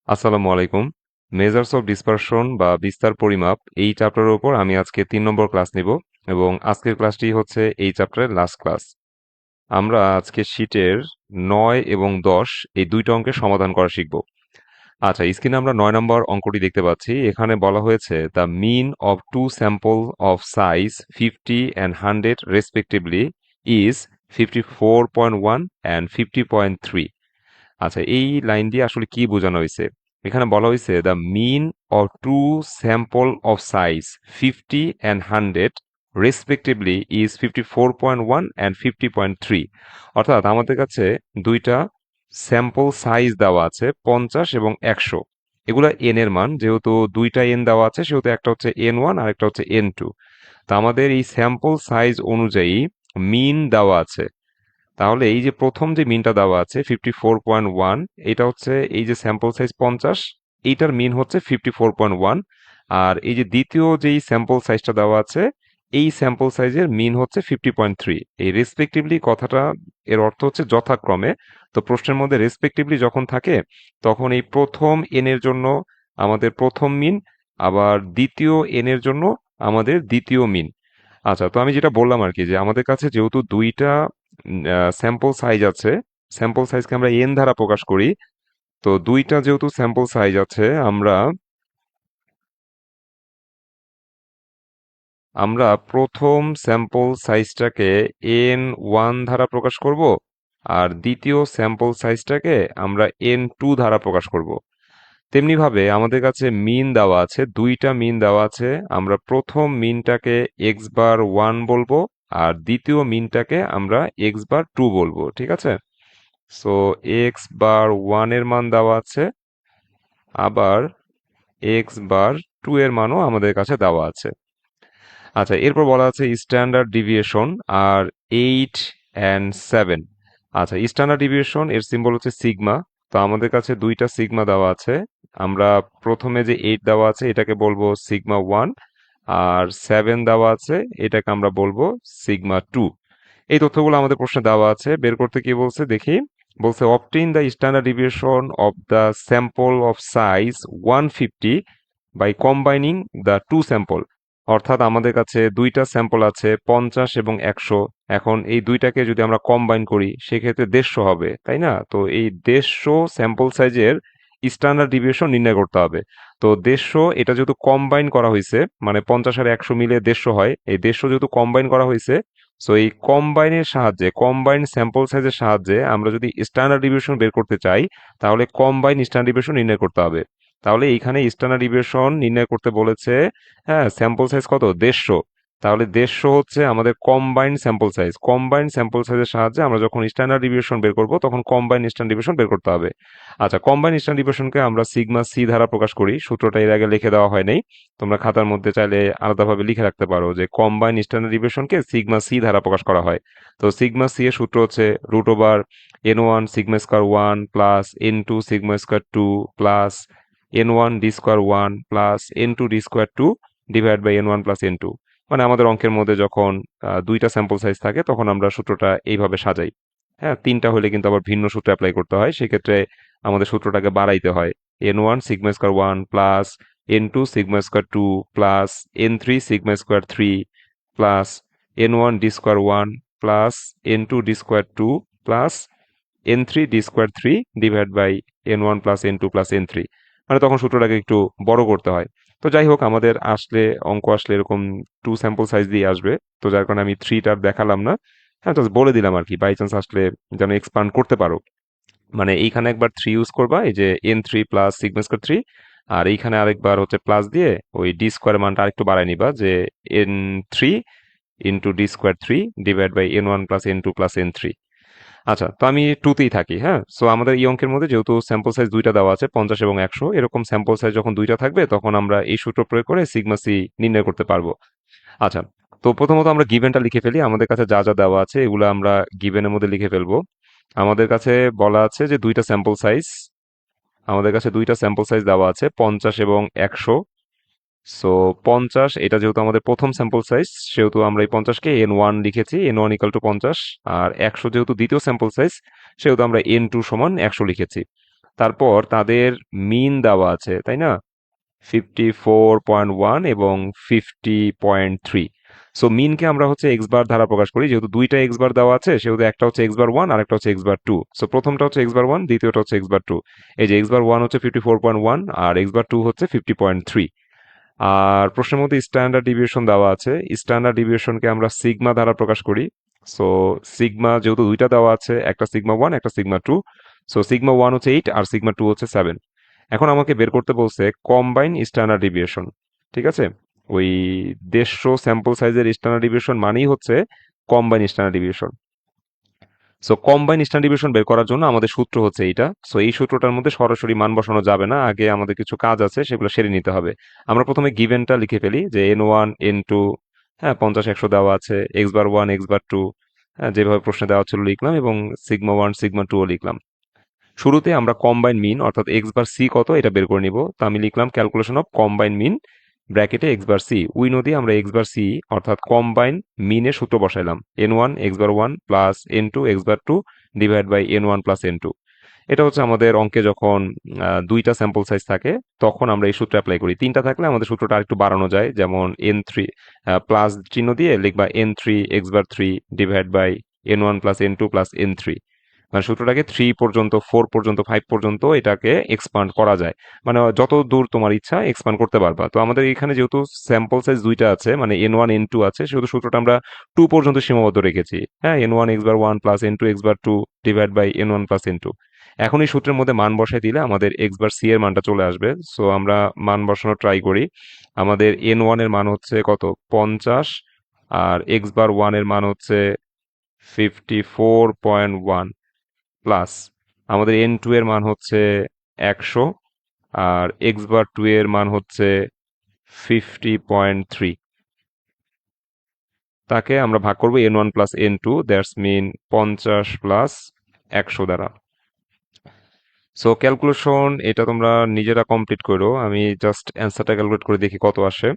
আসসালামু আলাইকুম। Measures of dispersion বা বিস্তার পরিমাপ এই চ্যাপ্টারের উপর আমি আজকে 3 নম্বর ক্লাস নিব এবং আজকের ক্লাসটি হচ্ছে এই চ্যাপ্টারের লাস্ট ক্লাস। আমরা আজকে শীটের 9 এবং 10 এই দুইটা অঙ্কের সমাধান করা শিখব। আচ্ছা, স্ক্রিনে আমরা 9 নম্বর অঙ্কটি দেখতে পাচ্ছি। এখানে বলা হয়েছে the mean of two sample of size 50 and 100 respectively is 54.1 and 50.3। আচ্ছা, এই লাইন দিয়ে আসলে কি বোঝানো হয়েছে? এখানে বলা হয়েছে the mean of two sample of size 50 and 100 respectively is 54.1 and 50.3। অর্থাৎ আমাদের কাছে দুইটা স্যাম্পল সাইজ দেওয়া আছে 50 এবং 100। এগুলা এন এর মান, যেহেতু দুইটা এন দেওয়া আছে সেহেতু একটা হচ্ছে N1 আর একটা হচ্ছে N2। তা আমাদের এই স্যাম্পল সাইজ অনুযায়ী মিন দেওয়া আছে। তাহলে এই যে প্রথম যে মিনটা দেওয়া আছে 54.1, এটা হচ্ছে এই যে স্যাম্পল সাইজ 50, এইটার মিন হচ্ছে 54.1। আর এই যে দ্বিতীয় যেই স্যাম্পল সাইজটা দেওয়া আছে, এই স্যাম্পল সাইজের মিন হচ্ছে 50.3। এই রেসপেক্টিভলি কথাটা এর অর্থ হচ্ছে যথাক্রমে। তো প্রশ্নের মধ্যে রেসপেক্টিভলি যখন থাকে তখন এই প্রথম এন এর জন্য আমাদের প্রথম মিন, আবার দ্বিতীয় এন এর জন্য আমাদের দ্বিতীয় মিন। আচ্ছা, তো আমি যেটা বললাম আর কি, যে আমাদের কাছে যেহেতু দুইটা স্যাম্পল সাইজ আছে, স্যাম্পল সাইজকে আমরা এন দ্বারা প্রকাশ করি। তো দুইটা যেহেতু স্যাম্পল সাইজ আছে, আমরা আমরা প্রথম স্যাম্পল সাইজটাকে N1 দ্বারা প্রকাশ করব, আর দ্বিতীয় স্যাম্পল সাইজটাকে আমরা N2 দ্বারা প্রকাশ করব। তেমনিভাবে আমাদের কাছে মিন দেওয়া আছে, দুইটা মিন দেওয়া আছে। আমরা প্রথম মিনটাকে এক্স বার 1 বলবো, আর দ্বিতীয় মিনটাকে আমরা এক্স বার 2 বলবো। ঠিক আছে? সো এক্স বার 1 এর মান দেওয়া আছে, আবার এক্স বার 2 এর মানও আমাদের কাছে দেওয়া আছে। আচ্ছা, এরপর বলা আছে স্ট্যান্ডার্ড ডিভিয়েশন আর 8 and 7। আচ্ছা, স্ট্যান্ডার্ড ডিভিয়েশন এর সিম্বল হচ্ছে সিগমা। তো আমাদের কাছে দুইটা সিগমা দেওয়া আছে। আমরা প্রথমে যে 8 দেওয়া আছে এটাকে বলবো সিগমা 1, আর 7 দেওয়া আছে এটাকে আমরা বলবো সিগমা 2। এই তথ্যগুলো আমাদের প্রশ্নে দেওয়া আছে। বের করতে কি বলছে দেখি। বলছে obtain the standard deviation of the sample of size 150 by combining the two sample. অর্থাৎ আমাদের কাছে দুইটা স্যাম্পল আছে 50 এবং 100। এখন এই দুইটাকে যদি আমরা কম্বাইন করি সেক্ষেত্রে 150 হবে, তাই না? তো এই 150 স্যাম্পল সাইজের স্ট্যান্ডার্ড ডিভিয়েশন নির্ণয় করতে হবে। তো 150 এটা যেহেতু কম্বাইন করা হয়েছে, মানে 50 আর 100 মিলে 150 হয়, এই 150 যেহেতু কম্বাইন করা হয়েছে, সো এই কম্বাইনের সাহায্যে, কম্বাইন স্যাম্পল সাইজের সাহায্যে আমরা যদি স্ট্যান্ডার্ড ডিভিয়েশন বের করতে চাই, তাহলে কম্বাইন স্ট্যান্ডার্ড ডিভিয়েশন নির্ণয় করতে হবে। তাহলে এইখানে স্ট্যান্ডার্ড ডিভিয়েশন নির্ণয় করতে বলেছে, হ্যাঁ, স্যাম্পল সাইজ কত? 150। তাহলে 150 হচ্ছে আমাদের combined sample size. Combined sample সাইজের সাহায্যে আমরা যখন স্ট্যান্ডার্ড ডিভিয়েশন বের করব তখন কম্বাইন্ড স্ট্যান্ডার্ড ডিভিয়েশন বের করতে হবে। আচ্ছা, কম্বাইন্ড স্ট্যান্ডার্ড ডিভিয়েশনকে আমরা সিগমা সি দ্বারা প্রকাশ করি। সূত্রটা এর আগে লিখে দেওয়া হয় নাই, তোমরা খাতার মধ্যে চাইলে আলাদাভাবে লিখে রাখতে পারো যে কম্বাইন্ড স্ট্যান্ডার্ড ডিভিয়েশনকে সিগমা সি দ্বারা প্রকাশ করা হয়। তো সিগমা সি এর সূত্র হচ্ছে root over N1 sigma square 1 plus N2 sigma square 2 plus N1 D square 1 plus N2 D square 2 divide by N1 plus N2। মানে আমাদের অঙ্কের মধ্যে যখন দুইটা স্যাম্পল সাইজ থাকে তখন আমরা সূত্রটা এইভাবে সাজাই। হ্যাঁ, তিনটা হলে কিন্তু আবার ভিন্ন সূত্র অ্যাপ্লাই করতে হয়, সেক্ষেত্রে আমাদের সূত্রটাকে বাড়াইতে হয়। N1 sigma square 1 plus N2 sigma square 2 plus N3 sigma square 3 plus N1 D square 1 plus N2 D square 2 plus N3 D square 3 divide by N1 plus N2 plus N3। মানে তখন সূত্রটাকে একটু বড় করতে হয়। তো যাই হোক, আমাদের আসলে অঙ্ক আসলে এরকম টু স্যাম্পল সাইজ দিয়ে আসবে। তো যার কারণে আমি থ্রিটা দেখালাম না। হ্যাঁ, জাস্ট বলে দিলাম আর কি, বাই চান্স আসলে যেন এক্সপান্ড করতে পারো। মানে এইখানে একবার 3 ইউজ করবা, এই যে N3 প্লাস সিগমা স্কোয়ার 3, আর এইখানে আরেকবার হচ্ছে প্লাস দিয়ে ওই ডি স্কোয়ার মানটা আরেকটু বাড়ায় নিবা, যে N3 into D square 3 divide by N1 plus N2 plus N3। আচ্ছা, তো আমি টুতেই থাকি। হ্যাঁ, সো আমাদের এই অঙ্কের মধ্যে যেহেতু স্যাম্পল সাইজ দুইটা দেওয়া আছে 50 এবং 100, এরকম স্যাম্পল সাইজ যখন দুইটা থাকবে তখন আমরা এই সূত্র প্রয়োগ করে সিগমা সি নির্ণয় করতে পারবো। আচ্ছা, তো প্রথমত আমরা গিভেনটা লিখে ফেলি। আমাদের কাছে যা যা দেওয়া আছে এগুলো আমরা গিভেনের মধ্যে লিখে ফেলবো। আমাদের কাছে বলা আছে যে দুইটা স্যাম্পল সাইজ, আমাদের কাছে দুইটা স্যাম্পল সাইজ দেওয়া আছে 50 এবং 100। সো 50 এটা যেহেতু আমাদের প্রথম স্যাম্পল সাইজ, সেহেতু আমরা এই 50কে N1 লিখেছি, N1 ইকাল টু 50। আর 100 যেহেতু দ্বিতীয় স্যাম্পল সাইজ, সেহেতু আমরা N2 সমান 100 লিখেছি। তারপর তাদের মিন দেওয়া আছে, তাই না? 54.1 এবং 50.3। সো মিনকে আমরা হচ্ছে এক্স বার দ্বারা প্রকাশ করি, যেহেতু দুইটা এক্স বার দেওয়া আছে সেহেতু একটা হচ্ছে এক্স বার ওয়ান আর একটা হচ্ছে এক্স বার টু। সো প্রথমটা হচ্ছে এক্স বার ওয়ান, দ্বিতীয়টা হচ্ছে এক্স বার টু। এই যে এক্স বার ওয়ান হচ্ছে 54.1 আর এক্স বার টু হচ্ছে 50.3। আর প্রশ্নের মধ্যে স্ট্যান্ডার্ড ডিভিয়েশন দেওয়া আছে, স্ট্যান্ডার্ড ডিভিয়েশনকে আমরা সিগমা দ্বারা প্রকাশ করি। সো সিগমা যেহেতু দুইটা দেওয়া আছে, একটা সিগমা ওয়ান একটা sigma two. So sigma one হচ্ছে 8 আর সিগমা টু হচ্ছে 7। এখন আমাকে বের করতে বলছে কম্বাইন স্ট্যান্ডার্ড ডিভিয়েশন। ঠিক আছে, ওই 150 স্যাম্পল সাইজের স্ট্যান্ডার্ড ডিভিয়েশন মানেই হচ্ছে combine standard deviation. So combine standard deviation বের করার জন্য আমাদের সূত্র হচ্ছে এইটা। সো এই সূত্রটার মধ্যে সরাসরি মান বসানো যাবে না, আগে আমাদের কিছু কাজ আছে সেগুলো সেরে নিতে হবে। আমরা প্রথমে গিভেনটা লিখে ফেলি যে এন ওয়ান এন টু, হ্যাঁ 50 100 দেওয়া আছে, x bar one x bar two, হ্যাঁ যেভাবে প্রশ্নে দেওয়া ছিল লিখলাম, এবং সিগমা ওয়ান সিগমা টুও লিখলাম। শুরুতে আমরা কম্বাইন মিন অর্থাৎ এক্স বার সি কত এটা বের করে নিব। তো আমি লিখলাম ক্যালকুলেশন অফ কম্বাইন মিন ব্র্যাকেটে এক্স বার সি, উই নদী আমরা এক্স বার সি অর্থাৎ কম্বাইন মিনের সূত্র বসাইলাম, n one x bar one plus N two x bar two divide by N one plus N two. এটা হচ্ছে আমাদের অঙ্কে যখন দুইটা স্যাম্পল সাইজ থাকে তখন আমরা এই সূত্র অ্যাপ্লাই করি। তিনটা থাকলে আমাদের সূত্রটা আরেকটু বাড়ানো যায়, যেমন এন থ্রি প্লাস চিহ্ন দিয়ে লিখবা N three X bar three divide by N one plus N two plus N three. মানে সূত্রটাকে থ্রি পর্যন্ত ফোর পর্যন্ত ফাইভ পর্যন্ত এটাকে এক্সপান্ড করা যায়, মানে যত দূর তোমার ইচ্ছা এক্সপান্ড করতে পারবা। তো আমাদের এখানে যেহেতু স্যাম্পল সাইজ দুইটা আছে, মানে এন ওয়ান এন টু আছে, সেহেতু সূত্রটা আমরা টু পর্যন্ত সীমাবদ্ধ রেখেছি। হ্যাঁ, N one x bar one plus N two x bar two divide by N one plus N two. এখন এই সূত্রের মধ্যে মান বসাই দিলে আমাদের এক্স বার সি এর মানটা চলে আসবে। সো আমরা মান বসানো ট্রাই করি। আমাদের এন ওয়ান এর মান হচ্ছে কত, 50, আর এক্স বার ওয়ান এর মান হচ্ছে 54.1 প্লাস আমাদের এন টু এর মান হচ্ছে 100, আর এক্স বার টু এর মান হচ্ছে 50.3। তাকে আমরা ভাগ করবো N one plus N two, that's mean 50 plus 100 দ্বারা। সো ক্যালকুলেশন এটা তোমরা নিজেরা কমপ্লিট করো, আমি জাস্ট অ্যান্সারটা ক্যালকুলেট করে দেখি কত আসে।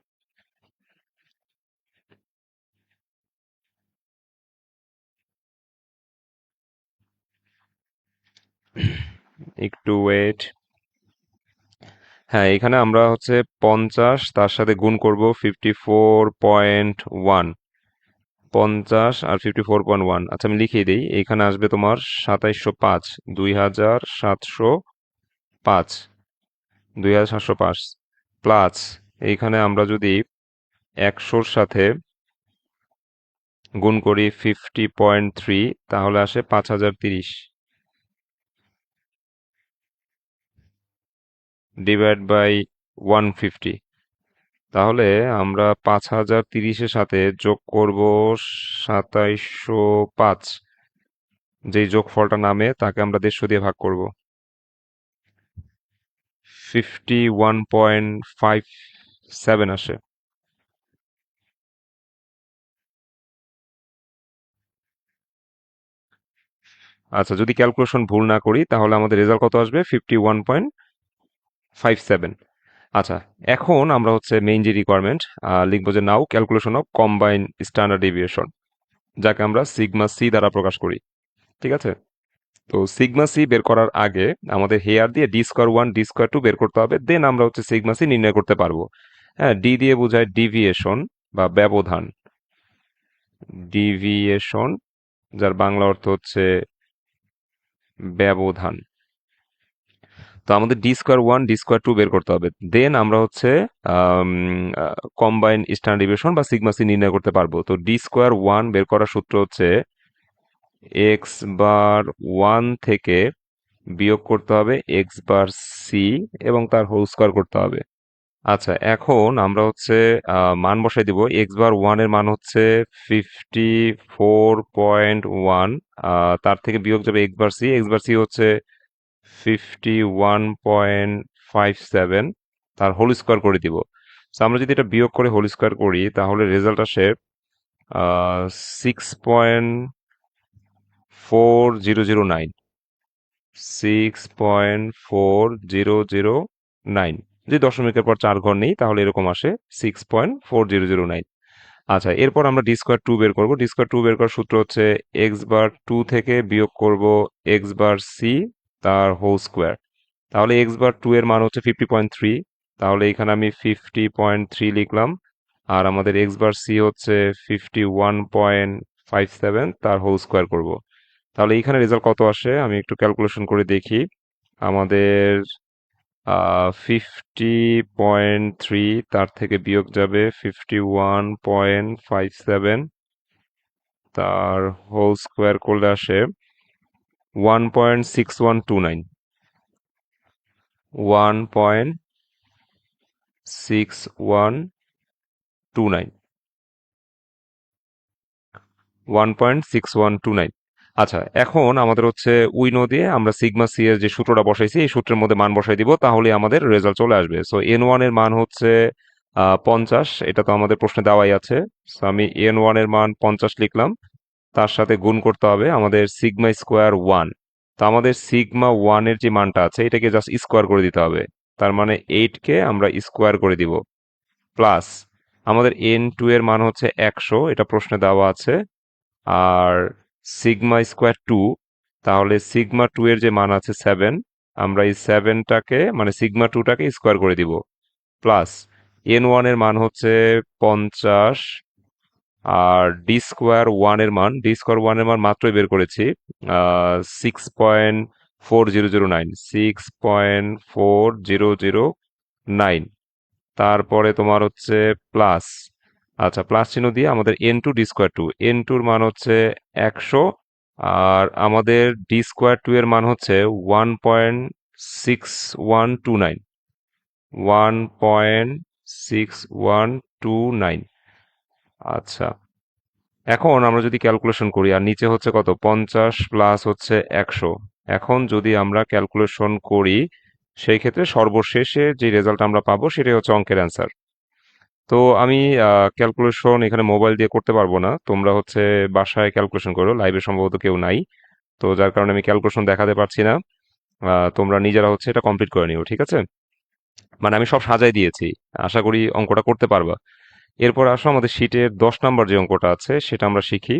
একটু ওয়েট। হ্যাঁ, এখানে আমরা হচ্ছে 50 তার সাথে গুণ করব 54.1, 50 আর 54.1। আচ্ছা আমি লিখিয়ে দিই, এখানে আসবে তোমার 2705, 2705, 2705 প্লাস এইখানে আমরা যদি 100-র সাথে গুণ করি 50.3 তাহলে আসে 5030 ডিভাইড বাই 150। তাহলে আমরা 5030-এর সাথে যোগ করব 2705, যেই যোগফলটা নামে তাকে আমরা 150 দিয়ে ভাগ করব। 51.57 আসে। আচ্ছা যদি ক্যালকুলেশন ভুল না করি তাহলে আমাদের রেজাল্ট কত আসবে, 51.57। আচ্ছা, এখন আমরা হচ্ছে মেইন যে রিকোয়ারমেন্ট লিখবো যে now calculation of combine standard deviation, যাকে আমরা সিগমা সি দ্বারা প্রকাশ করি। ঠিক আছে, তো সিগমা সি বের করার আগে আমাদের হেয়ার দিয়ে D square one D square two বের করতে হবে, দেন আমরা হচ্ছে সিগমা সি নির্ণয় করতে পারবো। হ্যাঁ, ডি দিয়ে বোঝায় ডিভিয়েশন বা ব্যবধান, ডিভিয়েশন যার বাংলা অর্থ হচ্ছে ব্যবধান। তো আমাদের D square one D square two বের করতে হবে, দেন আমরা হচ্ছে কম্বাইন স্ট্যান্ডার্ড ডেভিয়েশন বা সিগমা সি নির্ণয় করতে পারবো। তো ডি স্কোয়ার ওয়ান বের করার সূত্র হচ্ছে এক্স বার ওয়ান থেকে বিয়োগ করতে হবে এক্স বার সি এবং তার হোল স্কোয়ার করতে হবে। আচ্ছা এখন আমরা হচ্ছে মান বসাই দিব। এক্স বার ওয়ান এর মান হচ্ছে 54.1, তার থেকে বিয়োগ যাবে X bar C, X bar C হচ্ছে 51.57, তার হোল স্কোয়ার করে দিব। তো আমরা যদি এটা বিয়োগ করে হোল স্কোয়ার করি তাহলে রেজাল্ট আসে 6.4009, 6.4009। যদি দশমিকের পর 4 ঘর নেই তাহলে এরকম আসে 6.4009। আচ্ছা এরপর আমরা ডি স্কোয়ার টু বের করবো। ডি স্কোয়ার টু বের করার সূত্র হচ্ছে এক্স বার টু থেকে বিয়োগ করব এক্স বার সি তার হোল স্কোয়ার। তাহলে এক্স বার টু এর মান হচ্ছে 50.3, তাহলে এখানে আমি 50.3 লিখলাম। আর আমাদের এক্স বার সি হচ্ছে 51.57, তার হোল স্কোয়ার করব। তাহলে এখানে রেজাল্ট কত আসে আমি একটু ক্যালকুলেশন করে দেখি। আমাদের 50.3, তার থেকে বিয়োগ যাবে 51.57, তার হোল স্কোয়ার করলে আসে 1.6129। 1.6129। 1.6129। আচ্ছা, এখন আমাদের হচ্ছে উইনো দিয়ে আমরা সিগমা সি এর যে সূত্রটা বসাইছি এই সূত্রের মধ্যে মান বসাই দিব, তাহলে আমাদের রেজাল্ট চলে আসবে। সো এন ওয়ান এর মান হচ্ছে 50, এটা তো আমাদের প্রশ্নে দেওয়াই আছে। সো আমি এন ওয়ান এর মান 50 লিখলাম, তার সাথে গুণ করতে হবে আমাদের সিগমা স্কোয়ার ওয়ান। তো আমাদের সিগমা ওয়ান এর যে মানটা আছে এটাকে জাস্ট স্কোয়ার করে দিতে হবে, তার মানে 8 কে আমরা স্কোয়ার করে দিব, প্লাস আমাদের এন টু এর মান হচ্ছে 100, এটা প্রশ্নে দেওয়া আছে। আর সিগমা স্কোয়ার টু, তাহলে সিগমা টু এর যে মান আছে 7, আমরা এই 7টাকে মানে সিগমা টুটাকে স্কোয়ার করে দিব, প্লাস এন ওয়ান এর মান হচ্ছে 50। আর ডি স্কোয়ার ওয়ান এর মান মাত্রই বের করেছি, 6.4009, 6.4009। তারপরে তোমার হচ্ছে প্লাস, আচ্ছা প্লাস চিহ্ন দিয়ে আমাদের n two d square two, n টুর মান হচ্ছে 100। আর আমাদের ডি স্কোয়ার টু এর মান হচ্ছে 1.6129, 1.6129। আচ্ছা, এখন আমরা যদি ক্যালকুলেশন করি, আর নিচে হচ্ছে কত 50 প্লাস হচ্ছে 100, এখন যদি আমরা ক্যালকুলেশন করি সেই ক্ষেত্রে সর্বশেষে যে রেজাল্ট আমরা পাবো সেটাই হচ্ছে অঙ্কের অ্যান্সার। তো আমি ক্যালকুলেশন এখানে মোবাইল দিয়ে করতে পারবো না, তোমরা হচ্ছে বাসায় ক্যালকুলেশন করো, লাইভে সম্ভবত কেউ নাই, তো যার কারণে আমি ক্যালকুলেশন দেখাতে পারছি না। তোমরা নিজেরা হচ্ছে এটা কমপ্লিট করে নিও, ঠিক আছে? মানে আমি সব সাজাই দিয়েছি, আশা করি অঙ্কটা করতে পারবা। এরপর আসো আমাদের শীটের 10 নম্বর যে অঙ্কটা আছে সেটা আমরা শিখি।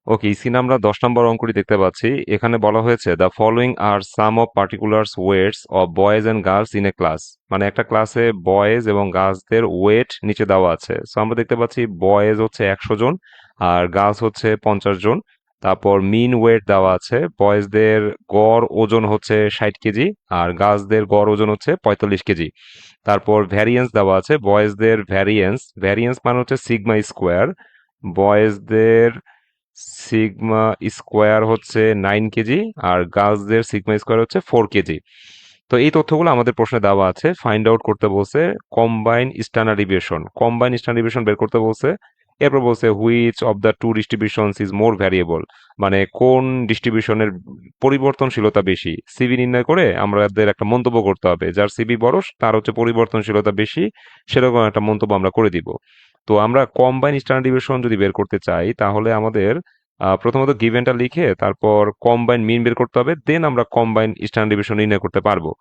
ওকে, স্ক্রিনে আমরা 10 নম্বর অঙ্কটি দেখতে পাচ্ছি। এখানে বলা হয়েছে the following are some of particulars weights of boys and girls in a class. মানে একটা ক্লাসে বয়েজ এবং গার্লসদের ওয়েট নিচে দেওয়া আছে। সো আমরা দেখতে পাচ্ছি বয়েজ হচ্ছে 100 জন আর গার্লস হচ্ছে 50 জন। তারপর মিন ওয়েট দেওয়া আছে, বয়েজদের গড় ওজন হচ্ছে 60 কেজি আর গার্লসদের গড় ওজন হচ্ছে 45 কেজি। তারপর ভ্যারিয়েন্স দেওয়া আছে, বয়েজদের ভ্যারিয়েন্স, ভ্যারিয়েন্স মানে হচ্ছে সিগমা স্কোয়ার, বয়েজদের সিগমা স্কোয়ার হচ্ছে 9 কেজি আর গার্লসদের সিগমা স্কোয়ার হচ্ছে 4 কেজি। তো এই তথ্যগুলো আমাদের প্রশ্নে দেওয়া আছে, ফাইন্ড আউট করতে বলছে combine standard deviation, combine standard deviation বের করতে বলছে। এরপর বলছে which of the two distributions is more variable, মানে কোন ডিস্ট্রিবিউশনের পরিবর্তনশীলতা বেশি। সিবি নির্ণয় করে আমাদের একটা মন্তব্য করতে হবে, যার সিবি বড় তার হচ্ছে পরিবর্তনশীলতা বেশি, সেরকম একটা মন্তব্য আমরা করে দিব। তো আমরা কম্বাইন স্ট্যান্ডার্ড ডিভিয়েশন যদি বের করতে চাই তাহলে আমাদের প্রথমত গিভেনটা লিখে তারপর কম্বাইন মিন বের করতে হবে, দেন আমরা কম্বাইন স্ট্যান্ডার্ড ডিভিয়েশন নির্ণয় করতে পারবো।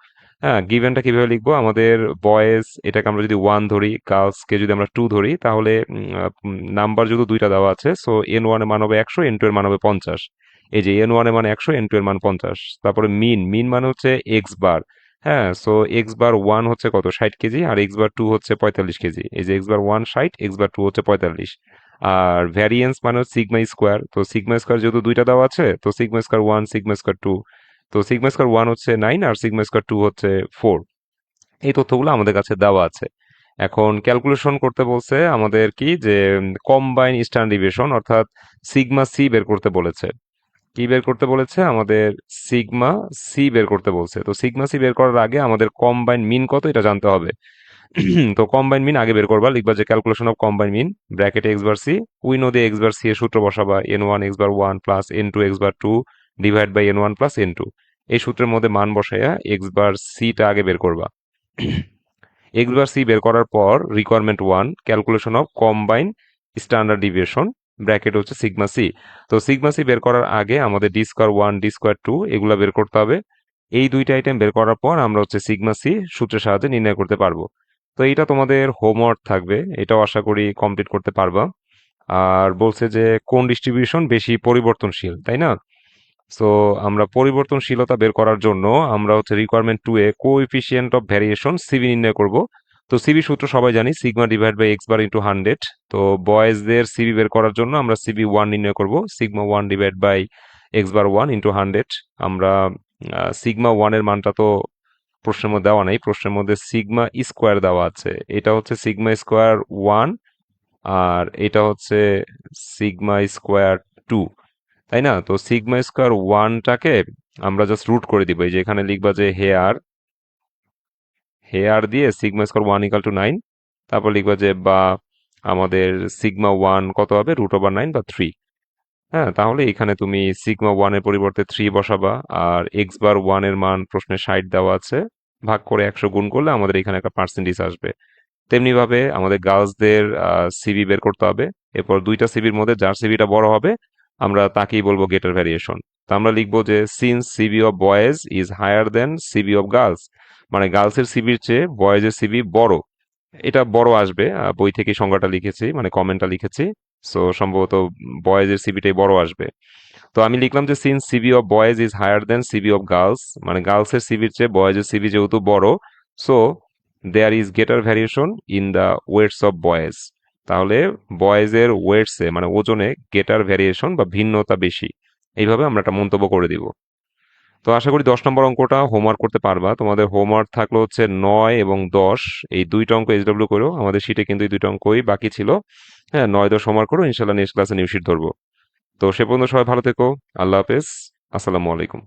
হ্যাঁ, গিভেনটা কিভাবে লিখবো, আমাদের বয়েজ এটাকে আমরা যদি 1 ধরি, গার্লসকে যদি আমরা 2 ধরি, তাহলে নাম্বার যেহেতু দুইটা দেওয়া আছে, সো এন ওয়ান এর মান হবে 100, এন টু এর মান হবে 50। এই যে এন ওয়ান এর মান 100, এন টু এর মান 50। তারপরে মিন, মিন মানে হচ্ছে এক্স বার। হ্যাঁ, সো এক্স বার ওয়ান হচ্ছে কত 60 কেজি আর এক্স বার টু হচ্ছে 45 কেজি। এই যে X bar one 60, X bar two হচ্ছে 45। আর ভ্যারিয়েন্স মানে হচ্ছে সিগমা স্কোয়ার, তো সিগমা স্কোয়ার যেহেতু দুইটা দেওয়া আছে, তো sigma square one, sigma square two. তো সিগমা স্কোয়ার ওয়ান হচ্ছে 9 আর সিগমা স্কোয়ার টু হচ্ছে 4। এই তথ্যগুলো আমাদের কাছে দেওয়া আছে। এখন ক্যালকুলেশন করতে বলছে আমাদের কি, যে কম্বাইন স্ট্যান্ডার্ড ডিভিয়েশন অর্থাৎ সিগমা সি বের করতে বলেছে। কি বের করতে বলেছে, আমাদের সিগমা সি বের করতে বলছে। তো সিগমা সি বের করার আগে আমাদের কম্বাইন মিন কত এটা জানতে হবে। তো কম্বাইন মিন আগে বের করবা, লিখবা যে ক্যালকুলেশন অফ কম্বাইন মিন ব্র্যাকেটে এক্স বার সি, উইনো দিয়ে এক্স বার সি এর সূত্র বসাবা, n one x bar one plus N two x bar two divide by N one plus N two. এই সূত্রের মধ্যে মান বসাইয়া এক্স বার সিটা আগে বের করবা। এক্স বার সি বের করার পর requirement one, calculation of combine standard deviation bracket হচ্ছে সিগমা সি। তো সিগমা সি বের করার আগে আমাদের D square one, D square two এগুলা বের করতে হবে। এই দুইটা আইটেম বের করার পর আমরা হচ্ছে সিগমা সি সূত্রের সাহায্যে নির্ণয় করতে পারবো। তো এইটা তোমাদের হোমওয়ার্ক থাকবে, এটাও আশা করি কমপ্লিট করতে পারবা। আর বলছে যে কোন ডিস্ট্রিবিউশন বেশি পরিবর্তনশীল, তাই না? সো আমরা পরিবর্তনশীলতা বের করার জন্য আমরা হচ্ছে রিকোয়ারমেন্ট 2 এ কোএফিসিয়েন্ট অফ ভ্যারিয়েশন সিবি নির্ণয় করব। তো সিবি সূত্র সবাই জানি, sigma divide by X bar into 100। তো বয়েজদের সিবি বের করার জন্য আমরা সিবি 1 নির্ণয় করব, sigma 1 divide by X bar 1 into 100। আমরা সিগমা 1 এর মানটা তো প্রশ্নের মধ্যে দেওয়া নেই, প্রশ্নের মধ্যে সিগমা স্কোয়ার দেওয়া আছে। এটা হচ্ছে সিগমা স্কোয়ার 1 আর এটা হচ্ছে সিগমা স্কোয়ার 2, তাই না? তো সিগমা স্কোয়ার 1টাকে আমরা জাস্ট রুট করে দিব, এই যে এখানে লিখবা যে হেয়ার দিয়ে সিগমা স্কোয়ার 1 ইকাল টু 9, তারপর লিখবা যে বা আমাদের সিগমা 1 কত হবে, √9 বা 3। হ্যাঁ, তাহলে এখানে তুমি সিগমা 1 এর পরিবর্তে 3 বসাবা, আর এক্স বার 1 এর মান প্রশ্নে 60 দেওয়া আছে, ভাগ করে 100 গুণ করলে আমাদের এখানে একটা পার্সেন্টেজ আসবে। তেমনি ভাবে আমাদের গার্লসদের সিবি বের করতে হবে। এরপর দুইটা সিবির মধ্যে যার সিবিটা বড় হবে আমরা তাকেই বলবো গেটার ভ্যারিয়েশন। তো আমরা লিখবো যে since CB of boys is higher than CB of girls, মানে গার্লসের সিবির চেয়ে বয়েজের সিবি বড়। এটা বড় আসবে, বই থেকে সংজ্ঞাটা লিখেছি, মানে কমেন্টটা লিখেছি। সো সম্ভবত বয়েজের সিবিটাই বড় আসবে। তো আমি লিখলাম যে since CB of boys is higher than CB of girls, মানে গার্লসের সিবির চেয়ে বয়েজের সিবি যেহেতু বড়, so there is greater variation in the weights of boys. তাহলে বয়েজের ওয়েটসে মানে ওজনে গেটার ভ্যারিয়েশন বা ভিন্নতা বেশি। এইভাবে আমরা একটা মন্তব্য করে দিব। তো আশা করি 10 নম্বর অঙ্কটা হোমওয়ার্ক করতে পারবা। তোমাদের হোমওয়ার্ক থাকলো হচ্ছে 9 এবং 10, এই দুইটা অঙ্ক এইচডব্লিউ করো। আমাদের শিটে কিন্তু এই দুইটা অঙ্কই বাকি ছিল। হ্যাঁ, 9-10 হোমওয়ার্ক করো, ইনশাল্লাহ নেক্সট ক্লাসে নিউ শিট ধরবো। তো সে পর্যন্ত সবাই ভালো থেকো। আল্লাহ হাফেজ। আসসালামু আলাইকুম।